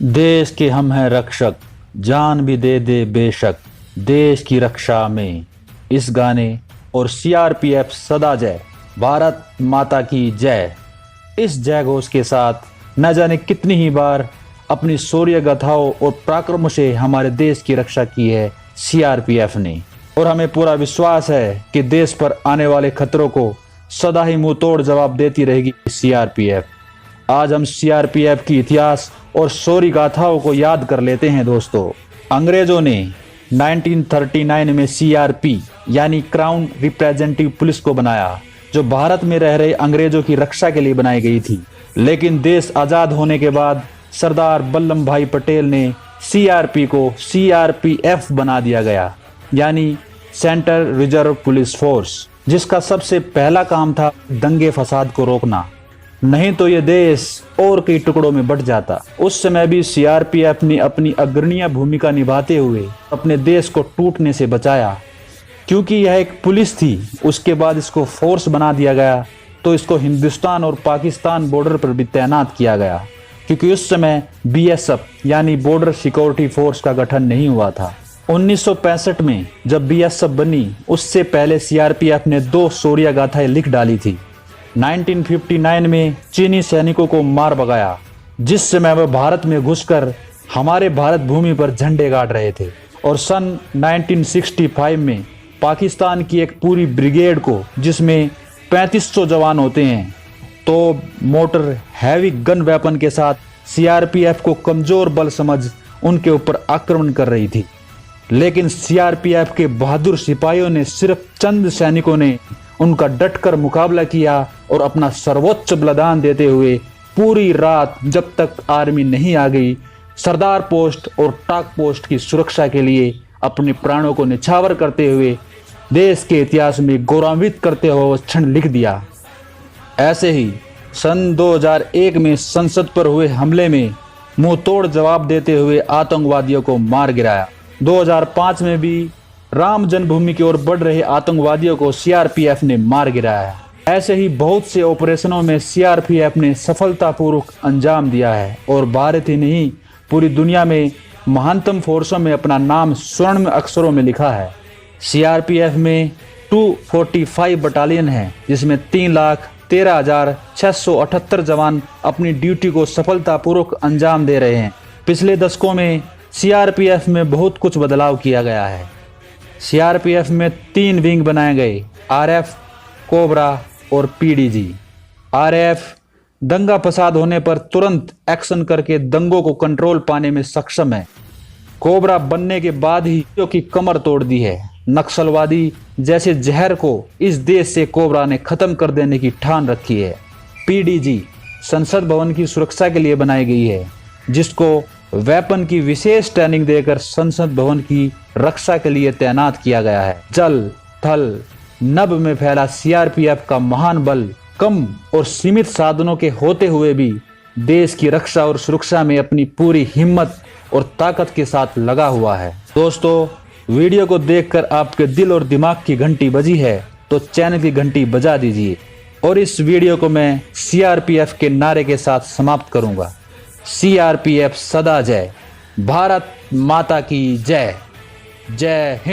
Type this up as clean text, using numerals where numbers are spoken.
देश के हम हैं रक्षक, जान भी दे दे बेशक, देश की रक्षा में। इस गाने और सीआरपीएफ सदा जय, भारत माता की जय, इस जय घोष के साथ न जाने कितनी ही बार अपनी शौर्य गाथाओं और पराक्रम से हमारे देश की रक्षा की है सीआरपीएफ ने। और हमें पूरा विश्वास है कि देश पर आने वाले खतरों को सदा ही मुंह तोड़ जवाब देती रहेगी सीआरपीएफ। आज हम सीआरपीएफ की इतिहास और शौर्य गाथाओं को याद कर लेते हैं दोस्तों। अंग्रेजों ने 1939 में सीआरपी यानी क्राउन रिप्रेजेंटेटिव पुलिस को बनाया, जो भारत में रह रहे अंग्रेजों की रक्षा के लिए बनाई गई थी। लेकिन देश आजाद होने के बाद सरदार वल्लभ भाई पटेल ने सीआरपी को सीआरपीएफ बना दिया गया, यानी सेंट्रल रिजर्व पुलिस फोर्स, जिसका सबसे पहला काम था दंगे फसाद को रोकना, नहीं तो ये देश और कई टुकड़ों में बंट जाता। उस समय भी सीआरपीएफ ने अपनी अग्रणीय भूमिका निभाते हुए अपने देश को टूटने से बचाया। क्योंकि यह एक पुलिस थी, उसके बाद इसको फोर्स बना दिया गया, तो इसको हिंदुस्तान और पाकिस्तान बॉर्डर पर भी तैनात किया गया, क्योंकि उस समय बीएसएफ यानी बॉर्डर सिक्योरिटी फोर्स का गठन नहीं हुआ था। 1965 में जब बीएसएफ बनी, उससे पहले सीआरपीएफ ने 2 शौर्य गाथाएं लिख डाली थी। 1959 में चीनी सैनिकों को मार भगाया, जिस समय वह भारत में घुसकर हमारे भारत भूमि पर झंडे गाड़ रहे थे। और सन 1965 में पाकिस्तान की एक पूरी ब्रिगेड को, जिसमें 3500 जवान होते हैं, तो मोटर हैवी गन वेपन के साथ सीआरपीएफ को कमजोर बल समझ उनके ऊपर आक्रमण कर रही थी। लेकिन सीआरपीएफ के बहादुर सिपाहियों ने, सिर्फ चंद सैनिकों ने उनका डटकर मुकाबला किया और अपना सर्वोच्च बलिदान देते हुए पूरी रात, जब तक आर्मी नहीं आ गई, सरदार पोस्ट और टाक पोस्ट की सुरक्षा के लिए अपने प्राणों को निछावर करते हुए देश के इतिहास में गौरवान्वित करते हुए क्षण लिख दिया। ऐसे ही सन 2001 में संसद पर हुए हमले में मुंह तोड़ जवाब देते हुए आतंकवादियों को मार गिराया। 2005 में भी राम जन्मभूमि की ओर बढ़ रहे आतंकवादियों को सीआरपीएफ ने मार गिराया। ऐसे ही बहुत से ऑपरेशनों में सीआरपीएफ ने सफलतापूर्वक अंजाम दिया है और भारत ही नहीं, पूरी दुनिया में महानतम फोर्सों में अपना नाम स्वर्ण अक्षरों में लिखा है। सीआरपीएफ में 245 बटालियन है, जिसमें 3,13,678 जवान अपनी ड्यूटी को सफलतापूर्वक अंजाम दे रहे हैं। पिछले दशकों में सीआरपीएफ में बहुत कुछ बदलाव किया गया है। सीआरपीएफ में 3 विंग बनाए गए, आरएफ, कोबरा और पीडीजी। आरएफ दंगा फसाद होने पर तुरंत एक्शन करके दंगों को कंट्रोल पाने में सक्षम है। कोबरा बनने के बाद ही की कमर तोड़ दी है। नक्सलवादी जैसे जहर को इस देश से कोबरा ने खत्म कर देने की ठान रखी है। पीडीजी संसद भवन की सुरक्षा के लिए बनाई गई है, जिसको वेपन की विशेष ट्रेनिंग देकर संसद भवन की रक्षा के लिए तैनात किया गया है। जल, थल, नभ में फैला सीआरपीएफ का महान बल कम और सीमित साधनों के होते हुए भी देश की रक्षा और सुरक्षा में अपनी पूरी हिम्मत और ताकत के साथ लगा हुआ है। दोस्तों, वीडियो को देखकर आपके दिल और दिमाग की घंटी बजी है तो चैनल की घंटी बजा दीजिए। और इस वीडियो को मैं सीआरपीएफ के नारे के साथ समाप्त करूंगा। सीआरपीएफ सदा जय, भारत माता की जय। जय हिंद।